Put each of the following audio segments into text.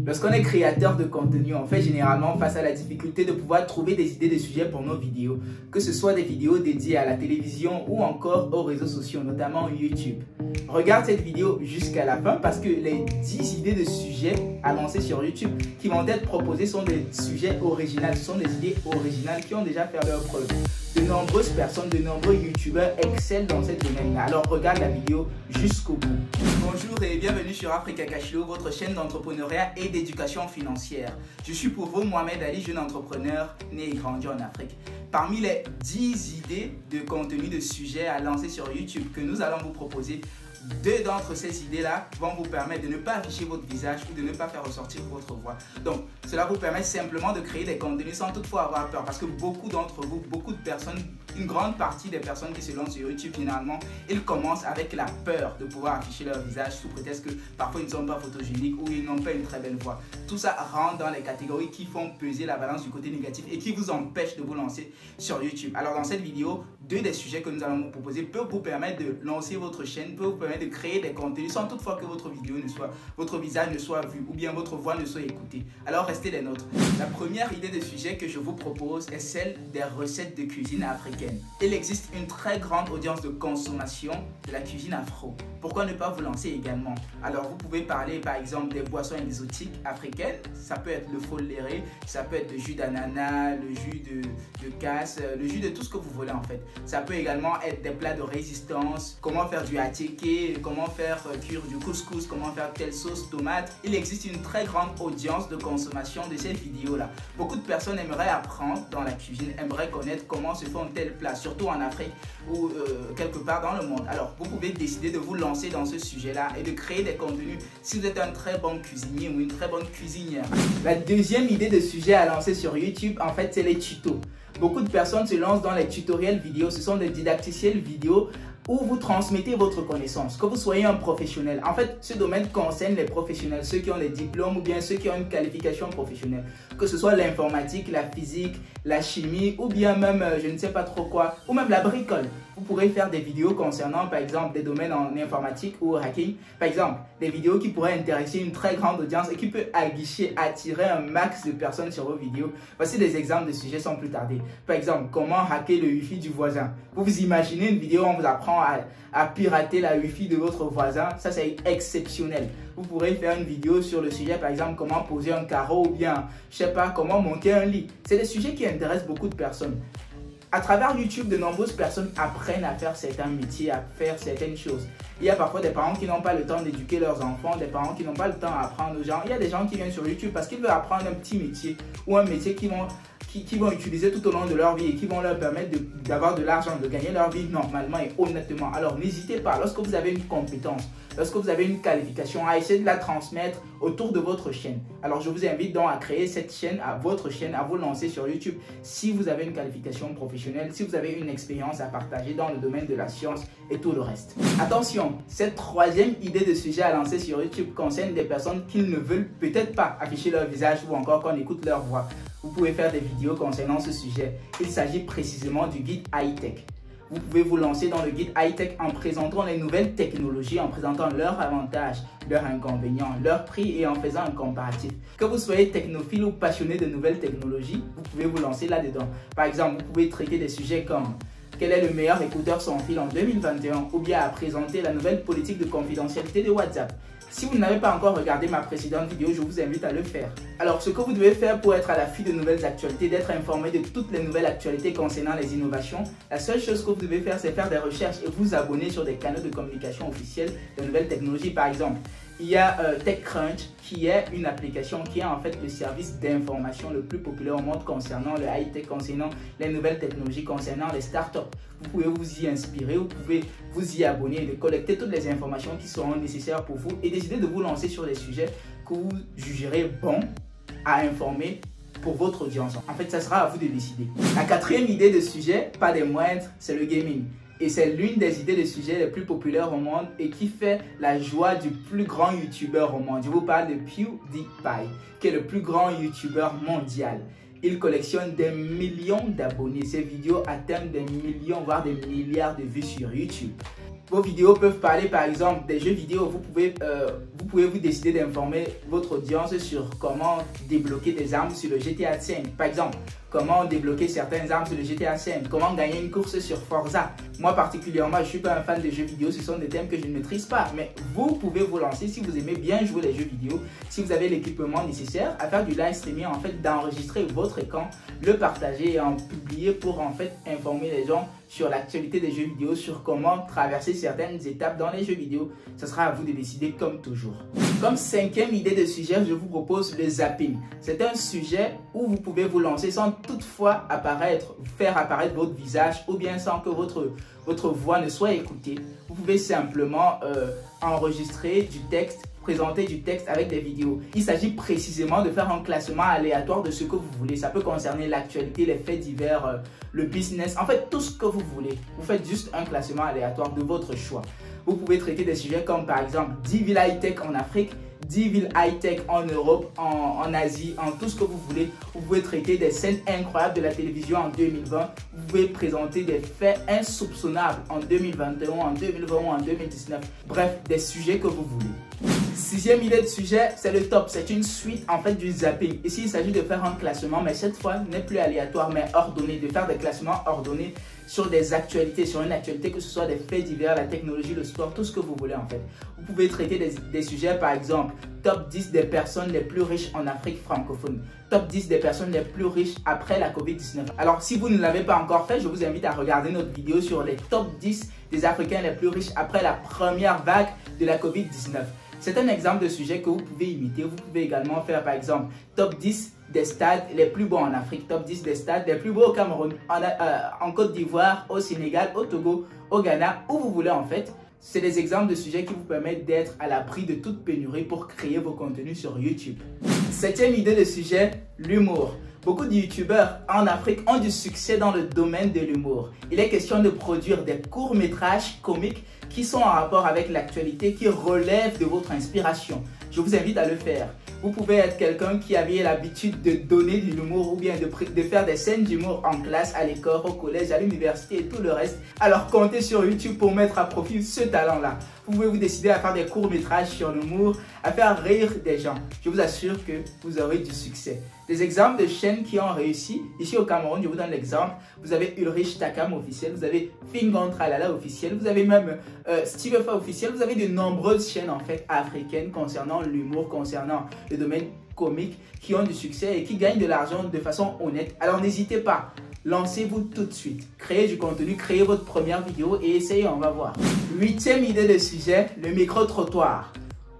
Lorsqu'on est créateur de contenu, on fait généralement face à la difficulté de pouvoir trouver des idées de sujets pour nos vidéos, que ce soit des vidéos dédiées à la télévision ou encore aux réseaux sociaux, notamment YouTube. Regarde cette vidéo jusqu'à la fin parce que les 10 idées de sujets à lancer sur YouTube qui vont être proposées sont des sujets originaux, ce sont des idées originales qui ont déjà fait leur preuve. De nombreuses personnes, de nombreux youtubeurs excellent dans ce domaine-là. Alors regarde la vidéo jusqu'au bout. Bonjour et bienvenue sur Africa Cash Flow, votre chaîne d'entrepreneuriat et d'éducation financière. Je suis pour vous Mohamed Ali, jeune entrepreneur né et grandi en Afrique. Parmi les 10 idées de contenu de sujets à lancer sur YouTube que nous allons vous proposer, 2 d'entre ces idées-là vont vous permettre de ne pas afficher votre visage ou de ne pas faire ressortir votre voix. Donc, cela vous permet simplement de créer des contenus sans toutefois avoir peur. Parce que beaucoup d'entre vous, beaucoup de personnes, une grande partie des personnes qui se lancent sur YouTube, généralement, ils commencent avec la peur de pouvoir afficher leur visage sous prétexte que parfois ils ne sont pas photogéniques ou ils n'ont pas une très belle voix. Tout ça rentre dans les catégories qui font peser la balance du côté négatif et qui vous empêchent de vous lancer sur YouTube. Alors, dans cette vidéo, 2 des sujets que nous allons vous proposer peuvent vous permettre de lancer votre chaîne, peuvent vous permettre de créer des contenus sans toutefois que votre visage ne soit vu ou bien votre voix ne soit écoutée. Alors restez les nôtres. La première idée de sujet que je vous propose est celle des recettes de cuisine africaine. Il existe une très grande audience de consommation de la cuisine afro. Pourquoi ne pas vous lancer également? Alors vous pouvez parler par exemple des boissons exotiques africaines. Ça peut être le foléré, ça peut être le jus d'ananas, le jus de casse, le jus de tout ce que vous voulez en fait. Ça peut également être des plats de résistance, comment faire du attiéké, comment faire cuire du couscous, comment faire telle sauce tomate. Il existe une très grande audience de consommation de ces vidéos-là. Beaucoup de personnes aimeraient apprendre dans la cuisine, aimeraient connaître comment se font tels plats, surtout en Afrique ou quelque part dans le monde. Alors, vous pouvez décider de vous lancer dans ce sujet-là et de créer des contenus si vous êtes un très bon cuisinier ou une très bonne cuisinière. La deuxième idée de sujet à lancer sur YouTube, en fait, c'est les tutos. Beaucoup de personnes se lancent dans les tutoriels vidéo. Ce sont des didacticiels vidéo où vous transmettez votre connaissance, que vous soyez un professionnel. En fait, ce domaine concerne les professionnels, ceux qui ont des diplômes ou bien ceux qui ont une qualification professionnelle. Que ce soit l'informatique, la physique, la chimie ou bien même, je ne sais pas trop quoi, ou même la bricole. Vous pourrez faire des vidéos concernant, par exemple, des domaines en informatique ou hacking. Par exemple, des vidéos qui pourraient intéresser une très grande audience et qui peut attirer un max de personnes sur vos vidéos. Voici des exemples de sujets sans plus tarder. Par exemple, comment hacker le Wi-Fi du voisin. Vous vous imaginez une vidéo où on vous apprend à pirater la Wi-Fi de votre voisin. Ça, c'est exceptionnel. Vous pourrez faire une vidéo sur le sujet, par exemple, comment poser un carreau ou bien, je sais pas, comment monter un lit. C'est des sujets qui intéressent beaucoup de personnes. À travers YouTube, de nombreuses personnes apprennent à faire certains métiers, à faire certaines choses. Il y a parfois des parents qui n'ont pas le temps d'éduquer leurs enfants, des parents qui n'ont pas le temps d'apprendre aux gens. Il y a des gens qui viennent sur YouTube parce qu'ils veulent apprendre un petit métier ou un métier qui vont utiliser tout au long de leur vie et qui vont leur permettre d'avoir de l'argent, de gagner leur vie normalement et honnêtement. Alors n'hésitez pas, lorsque vous avez une compétence, lorsque vous avez une qualification, à essayer de la transmettre autour de votre chaîne. Alors je vous invite donc à créer cette chaîne, à votre chaîne, à vous lancer sur YouTube si vous avez une qualification professionnelle, si vous avez une expérience à partager dans le domaine de la science et tout le reste. Attention, cette troisième idée de sujet à lancer sur YouTube concerne des personnes qui ne veulent peut-être pas afficher leur visage ou encore qu'on écoute leur voix. Vous pouvez faire des vidéos concernant ce sujet. Il s'agit précisément du guide high-tech. Vous pouvez vous lancer dans le guide high-tech en présentant les nouvelles technologies, en présentant leurs avantages, leurs inconvénients, leurs prix et en faisant un comparatif. Que vous soyez technophile ou passionné de nouvelles technologies, vous pouvez vous lancer là-dedans. Par exemple, vous pouvez traiter des sujets comme quel est le meilleur écouteur sans fil en 2021 ou bien à présenter la nouvelle politique de confidentialité de WhatsApp. Si vous n'avez pas encore regardé ma précédente vidéo, je vous invite à le faire. Alors, ce que vous devez faire pour être à l'affût de nouvelles actualités, d'être informé de toutes les nouvelles actualités concernant les innovations, la seule chose que vous devez faire, c'est faire des recherches et vous abonner sur des canaux de communication officiels de nouvelles technologies. Par exemple, il y a TechCrunch qui est une application qui est en fait le service d'information le plus populaire au monde concernant le high-tech, concernant les nouvelles technologies, concernant les startups. Vous pouvez vous y inspirer, vous pouvez vous y abonner et de collecter toutes les informations qui seront nécessaires pour vous et décider de vous lancer sur des sujets que vous jugerez bons à informer pour votre audience. En fait, ça sera à vous de décider. La quatrième idée de sujet, pas des moindres, c'est le gaming. Et c'est l'une des idées de sujets les plus populaires au monde et qui fait la joie du plus grand youtubeur au monde. Je vous parle de PewDiePie, qui est le plus grand youtubeur mondial. Il collectionne des millions d'abonnés. Ses vidéos atteignent des millions, voire des milliards de vues sur YouTube. Vos vidéos peuvent parler par exemple des jeux vidéo. Vous pouvez vous décider d'informer votre audience sur comment débloquer des armes sur le GTA 5. Par exemple, comment débloquer certaines armes sur le GTA 5, comment gagner une course sur Forza. Moi particulièrement, je ne suis pas un fan de jeux vidéo, ce sont des thèmes que je ne maîtrise pas. Mais vous pouvez vous lancer si vous aimez bien jouer les jeux vidéo, si vous avez l'équipement nécessaire à faire du live streaming, en fait, d'enregistrer votre écran, le partager et en publier pour en fait informer les gens sur l'actualité des jeux vidéo, sur comment traverser certaines étapes dans les jeux vidéo. Ce sera à vous de décider comme toujours. Comme 5e idée de sujet, je vous propose le zapping. C'est un sujet où vous pouvez vous lancer sans toutefois faire apparaître votre visage ou bien sans que votre voix ne soit écoutée. Vous pouvez simplement enregistrer du texte, présenter du texte avec des vidéos. Il s'agit précisément de faire un classement aléatoire de ce que vous voulez. Ça peut concerner l'actualité, les faits divers, le business, en fait tout ce que vous voulez. Vous faites juste un classement aléatoire de votre choix. Vous pouvez traiter des sujets comme par exemple 10 villes high-tech en Afrique, 10 villes high-tech en Europe, en Asie, en tout ce que vous voulez. Vous pouvez traiter des scènes incroyables de la télévision en 2020. Vous pouvez présenter des faits insoupçonnables en 2021, en 2020 ou en 2019. Bref, des sujets que vous voulez. 6e idée de sujet, c'est le top. C'est une suite en fait du zapping. Ici, il s'agit de faire un classement, mais cette fois, n'est plus aléatoire, mais ordonné. De faire des classements ordonnés sur des actualités, sur une actualité, que ce soit des faits divers, la technologie, le sport, tout ce que vous voulez en fait. Vous pouvez traiter des sujets, par exemple, top 10 des personnes les plus riches en Afrique francophone. Top 10 des personnes les plus riches après la Covid-19. Alors, si vous ne l'avez pas encore fait, je vous invite à regarder notre vidéo sur les top 10 des Africains les plus riches après la première vague de la Covid-19. C'est un exemple de sujet que vous pouvez imiter. Vous pouvez également faire par exemple top 10 des stades les plus beaux en Afrique, top 10 des stades les plus beaux au Cameroun, en Côte d'Ivoire, au Sénégal, au Togo, au Ghana, où vous voulez en fait. C'est des exemples de sujets qui vous permettent d'être à l'abri de toute pénurie pour créer vos contenus sur YouTube. 7e idée de sujet, l'humour. Beaucoup de youtubeurs en Afrique ont du succès dans le domaine de l'humour. Il est question de produire des courts-métrages comiques qui sont en rapport avec l'actualité, qui relèvent de votre inspiration. Je vous invite à le faire. Vous pouvez être quelqu'un qui avait l'habitude de donner de l'humour ou bien de faire des scènes d'humour en classe, à l'école, au collège, à l'université et tout le reste. Alors comptez sur YouTube pour mettre à profit ce talent-là. Vous pouvez vous décider à faire des courts-métrages sur l'humour, à faire rire des gens. Je vous assure que vous aurez du succès. Des exemples de chaînes qui ont réussi, ici au Cameroun, je vous donne l'exemple. Vous avez Ulrich Takam officiel, vous avez Fingon Tralala officiel, vous avez même Steve Fa officiel. Vous avez de nombreuses chaînes en fait africaines concernant l'humour, concernant le domaine comique qui ont du succès et qui gagnent de l'argent de façon honnête. Alors n'hésitez pas. Lancez-vous tout de suite. Créez du contenu, créez votre première vidéo et essayez, on va voir. 8e idée de sujet, le micro-trottoir.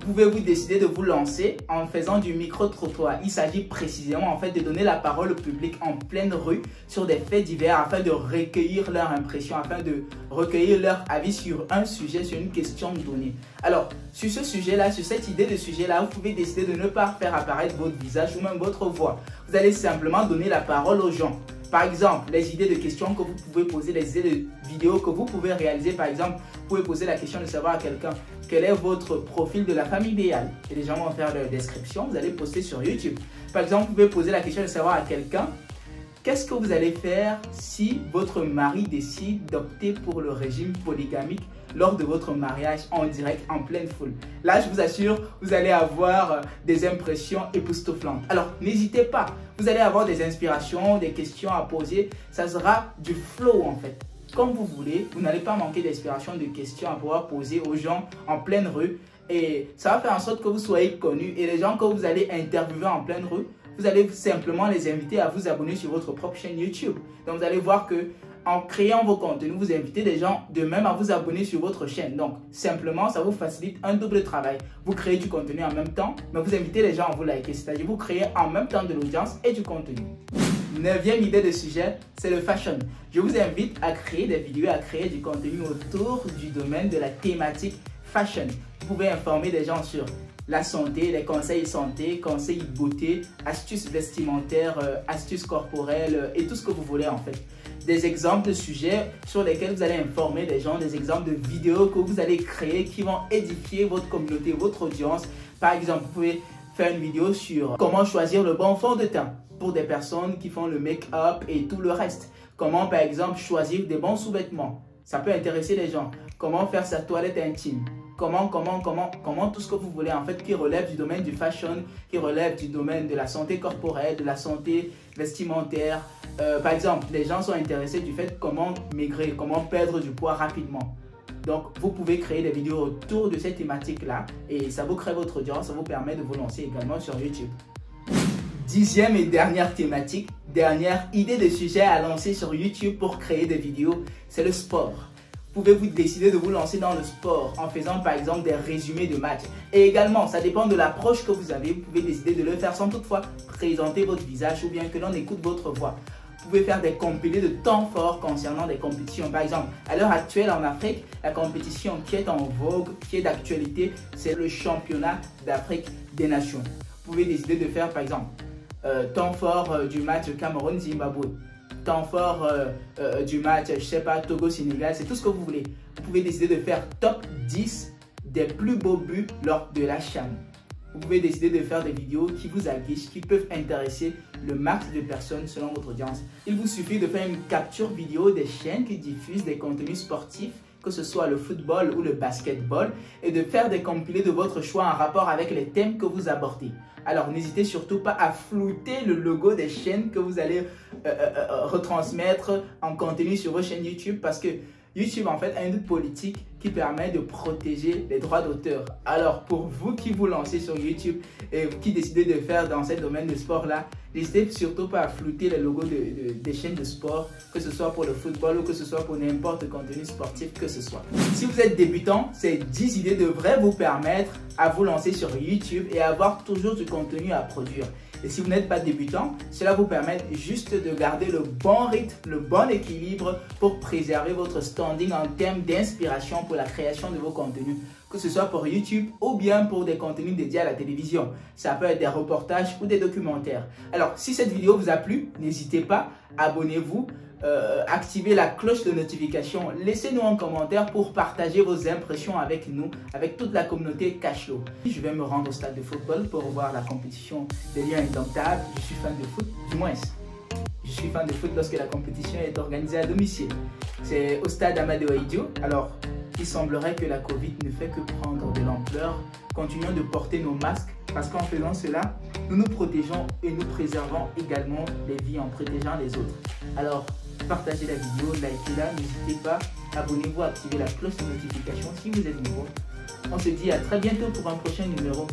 Vous pouvez vous décider de vous lancer en faisant du micro-trottoir. Il s'agit précisément en fait de donner la parole au public en pleine rue sur des faits divers afin de recueillir leur impression, afin de recueillir leur avis sur un sujet, sur une question donnée. Alors, sur ce sujet-là, sur cette idée de sujet-là, vous pouvez décider de ne pas faire apparaître votre visage ou même votre voix. Vous allez simplement donner la parole aux gens. Par exemple, les idées de questions que vous pouvez poser, les idées de vidéos que vous pouvez réaliser. Par exemple, vous pouvez poser la question de savoir à quelqu'un quel est votre profil de la femme idéale. Et les gens vont faire leur description, vous allez poster sur YouTube. Par exemple, vous pouvez poser la question de savoir à quelqu'un qu'est-ce que vous allez faire si votre mari décide d'opter pour le régime polygamique lors de votre mariage en direct, en pleine foule. Là, je vous assure, vous allez avoir des impressions époustouflantes. Alors, n'hésitez pas. Vous allez avoir des inspirations, des questions à poser. Ça sera du flow en fait. Comme vous voulez, vous n'allez pas manquer d'inspiration, de questions à pouvoir poser aux gens en pleine rue. Et ça va faire en sorte que vous soyez connus. Et les gens que vous allez interviewer en pleine rue, vous allez simplement les inviter à vous abonner sur votre propre chaîne YouTube. Donc, vous allez voir que en créant vos contenus, vous invitez des gens de même à vous abonner sur votre chaîne. Donc, simplement, ça vous facilite un double travail. Vous créez du contenu en même temps, mais vous invitez les gens à vous liker. C'est-à-dire, vous créez en même temps de l'audience et du contenu. 9e idée de sujet, c'est le fashion. Je vous invite à créer des vidéos, à créer du contenu autour du domaine de la thématique fashion. Vous pouvez informer des gens sur la santé, les conseils santé, conseils beauté, astuces vestimentaires, astuces corporelles et tout ce que vous voulez en fait. Des exemples de sujets sur lesquels vous allez informer les gens, des exemples de vidéos que vous allez créer qui vont édifier votre communauté, votre audience. Par exemple, vous pouvez faire une vidéo sur comment choisir le bon fond de teint pour des personnes qui font le make-up et tout le reste. Comment par exemple choisir des bons sous-vêtements. Ça peut intéresser les gens. Comment faire sa toilette intime. Comment tout ce que vous voulez en fait qui relève du domaine du fashion, qui relève du domaine de la santé corporelle, de la santé vestimentaire. Par exemple, les gens sont intéressés du fait comment maigrir, comment perdre du poids rapidement. Donc, vous pouvez créer des vidéos autour de cette thématique-là et ça vous crée votre audience, ça vous permet de vous lancer également sur YouTube. 10e et dernière thématique, dernière idée de sujet à lancer sur YouTube pour créer des vidéos, c'est le sport. Pouvez-vous décider de vous lancer dans le sport en faisant par exemple des résumés de matchs. Et également, ça dépend de l'approche que vous avez, vous pouvez décider de le faire sans toutefois présenter votre visage ou bien que l'on écoute votre voix. Vous pouvez faire des compilés de temps forts concernant des compétitions. Par exemple, à l'heure actuelle en Afrique, la compétition qui est en vogue, qui est d'actualité, c'est le championnat d'Afrique des Nations. Vous pouvez décider de faire par exemple temps fort du match Cameroun-Zimbabwe. Temps fort du match, je sais pas, Togo-Sénégal, c'est tout ce que vous voulez. Vous pouvez décider de faire top 10 des plus beaux buts lors de la CHAN. Vous pouvez décider de faire des vidéos qui vous aguichent, qui peuvent intéresser le max de personnes selon votre audience. Il vous suffit de faire une capture vidéo des chaînes qui diffusent des contenus sportifs, que ce soit le football ou le basketball, et de faire des compilés de votre choix en rapport avec les thèmes que vous abordez. Alors, n'hésitez surtout pas à flouter le logo des chaînes que vous allez retransmettre en contenu sur vos chaînes YouTube parce que YouTube, en fait, a une politique qui permet de protéger les droits d'auteur. Alors, pour vous qui vous lancez sur YouTube et qui décidez de faire dans ce domaine de sport-là, n'hésitez surtout pas à flouter les logos des chaînes de sport, que ce soit pour le football ou que ce soit pour n'importe quel contenu sportif que ce soit. Si vous êtes débutant, ces 10 idées devraient vous permettre à vous lancer sur YouTube et avoir toujours du contenu à produire. Et si vous n'êtes pas débutant, cela vous permet juste de garder le bon rythme, le bon équilibre pour préserver votre standing en termes d'inspiration pour la création de vos contenus, que ce soit pour YouTube ou bien pour des contenus dédiés à la télévision. Ça peut être des reportages ou des documentaires. Alors, si cette vidéo vous a plu, n'hésitez pas, abonnez-vous, activez la cloche de notification, laissez-nous un commentaire pour partager vos impressions avec nous, avec toute la communauté Cashflow. Je vais me rendre au stade de football pour voir la compétition des Lions Indomptables. Je suis fan de foot, du moins. Je suis fan de foot lorsque la compétition est organisée à domicile. C'est au stade Amadou Ahidjo. Alors, il semblerait que la Covid ne fait que prendre de l'ampleur. Continuons de porter nos masques parce qu'en faisant cela, nous nous protégeons et nous préservons également les vies en protégeant les autres. Alors, partagez la vidéo, likez-la, n'hésitez pas, abonnez-vous, activez la cloche de notification si vous êtes nouveau. On se dit à très bientôt pour un prochain numéro.